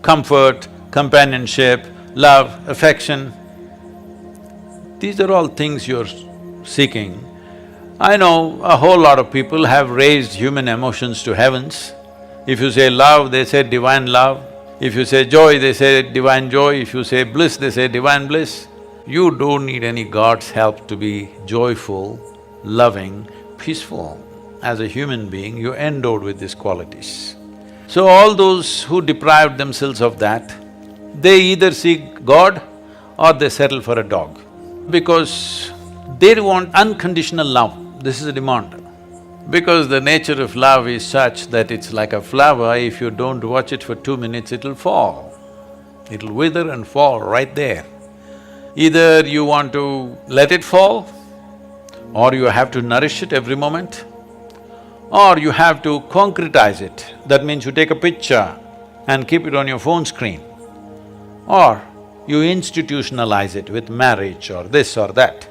comfort, companionship, love, affection. These are all things you're seeking. I know a whole lot of people have raised human emotions to heavens. If you say love, they say divine love. If you say joy, they say divine joy. If you say bliss, they say divine bliss. You don't need any God's help to be joyful, loving, peaceful. As a human being, you're endowed with these qualities. So all those who deprived themselves of that, they either seek God or they settle for a dog. Because they want unconditional love, this is a demand. Because the nature of love is such that it's like a flower, if you don't watch it for 2 minutes, it'll fall. It'll wither and fall right there. Either you want to let it fall, or you have to nourish it every moment, or you have to concretize it. That means you take a picture and keep it on your phone screen, or you institutionalize it with marriage or this or that.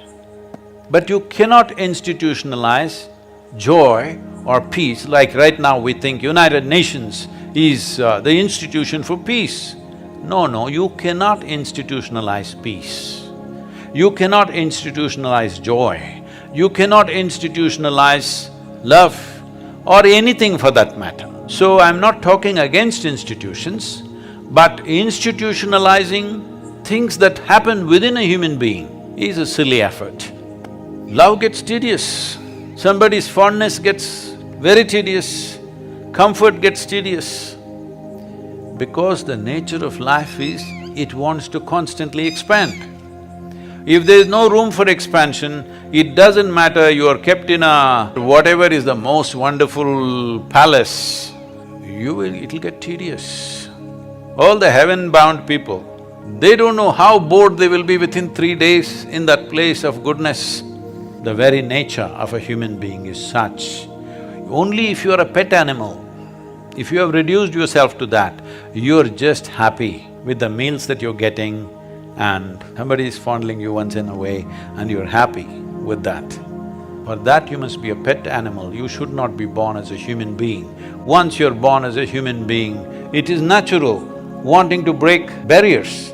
But you cannot institutionalize joy or peace, like right now we think United Nations is the institution for peace. No, you cannot institutionalize peace. You cannot institutionalize joy. You cannot institutionalize love or anything for that matter. So I'm not talking against institutions, but institutionalizing things that happen within a human being is a silly effort. Love gets tedious, somebody's fondness gets very tedious, comfort gets tedious. Because the nature of life is, it wants to constantly expand. If there is no room for expansion, it doesn't matter you are kept in a… whatever is the most wonderful palace, it'll get tedious. All the heaven-bound people, they don't know how bored they will be within 3 days in that place of goodness. The very nature of a human being is such. Only if you are a pet animal, if you have reduced yourself to that, you're just happy with the meals that you're getting and somebody is fondling you once in a way and you're happy with that. For that you must be a pet animal, you should not be born as a human being. Once you're born as a human being, it is natural wanting to break barriers.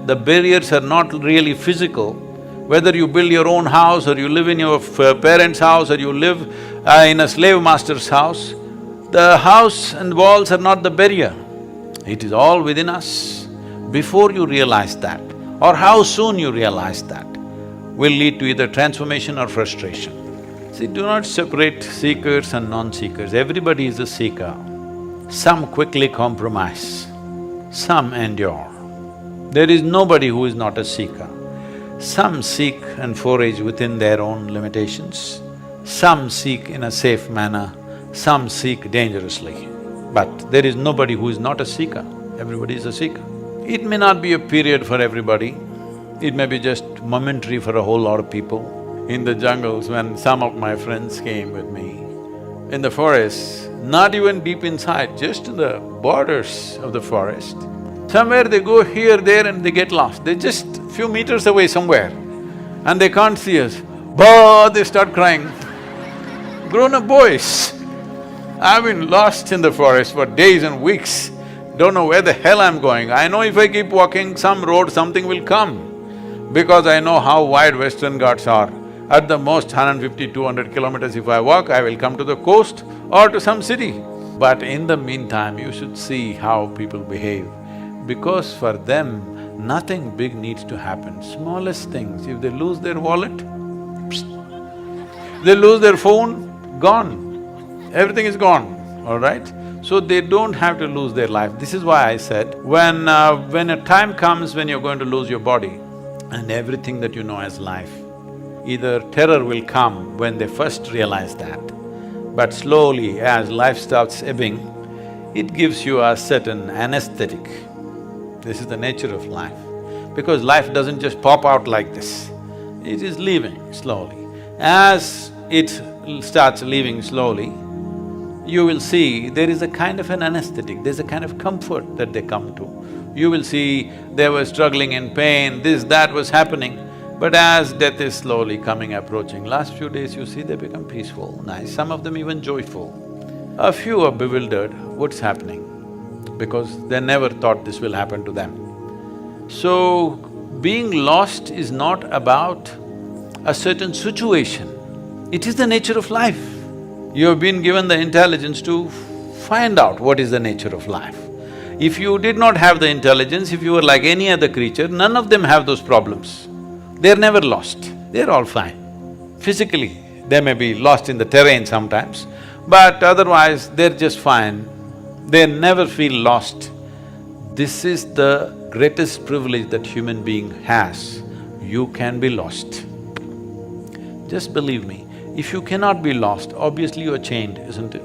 The barriers are not really physical. Whether you build your own house or you live in your parents' house or you live in a slave master's house, the house and walls are not the barrier. It is all within us. Before you realize that, or how soon you realize that, will lead to either transformation or frustration. See, do not separate seekers and non-seekers, everybody is a seeker. Some quickly compromise, some endure. There is nobody who is not a seeker. Some seek and forage within their own limitations, some seek in a safe manner, some seek dangerously. But there is nobody who is not a seeker, everybody is a seeker. It may not be a period for everybody, it may be just momentary for a whole lot of people. In the jungles, when some of my friends came with me, in the forest, not even deep inside, just in the borders of the forest, somewhere they go here, there and they get lost. They're just few meters away somewhere and they can't see us. Bah! They start crying. Grown-up boys. I've been lost in the forest for days and weeks, don't know where the hell I'm going. I know if I keep walking some road, something will come. Because I know how wide Western Ghats are. At the most 150, 200 kilometers if I walk, I will come to the coast or to some city. But in the meantime, you should see how people behave. Because for them, nothing big needs to happen. Smallest things, if they lose their wallet, they lose their phone, gone. Everything is gone, all right? So they don't have to lose their life. This is why I said, when a time comes when you're going to lose your body and everything that you know as life, either terror will come when they first realize that, but slowly as life starts ebbing, it gives you a certain anesthetic. This is the nature of life. Because life doesn't just pop out like this, it is leaving slowly. As it starts leaving slowly, you will see there is a kind of an anesthetic, there's a kind of comfort that they come to. You will see they were struggling in pain, this, that was happening, but as death is slowly coming, approaching, last few days you see they become peaceful, nice, some of them even joyful. A few are bewildered, what's happening? because they never thought this will happen to them. So, being lost is not about a certain situation, it is the nature of life. You have been given the intelligence to find out what is the nature of life. If you did not have the intelligence, if you were like any other creature, none of them have those problems. They're never lost, they're all fine. Physically, they may be lost in the terrain sometimes, but otherwise they're just fine. They never feel lost. This is the greatest privilege that human being has. You can be lost. Just believe me, if you cannot be lost, obviously you're chained, isn't it?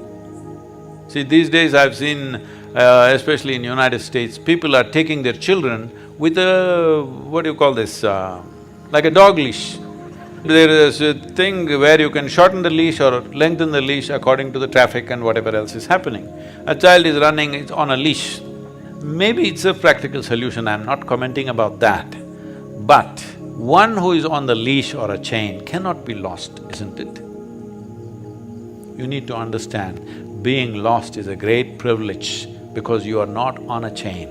See, these days I've seen, especially in United States, people are taking their children with a… what do you call this, like a dog leash. There is a thing where you can shorten the leash or lengthen the leash according to the traffic and whatever else is happening. A child is running, it's on a leash. Maybe it's a practical solution, I'm not commenting about that. But one who is on the leash or a chain cannot be lost, isn't it? You need to understand, being lost is a great privilege because you are not on a chain.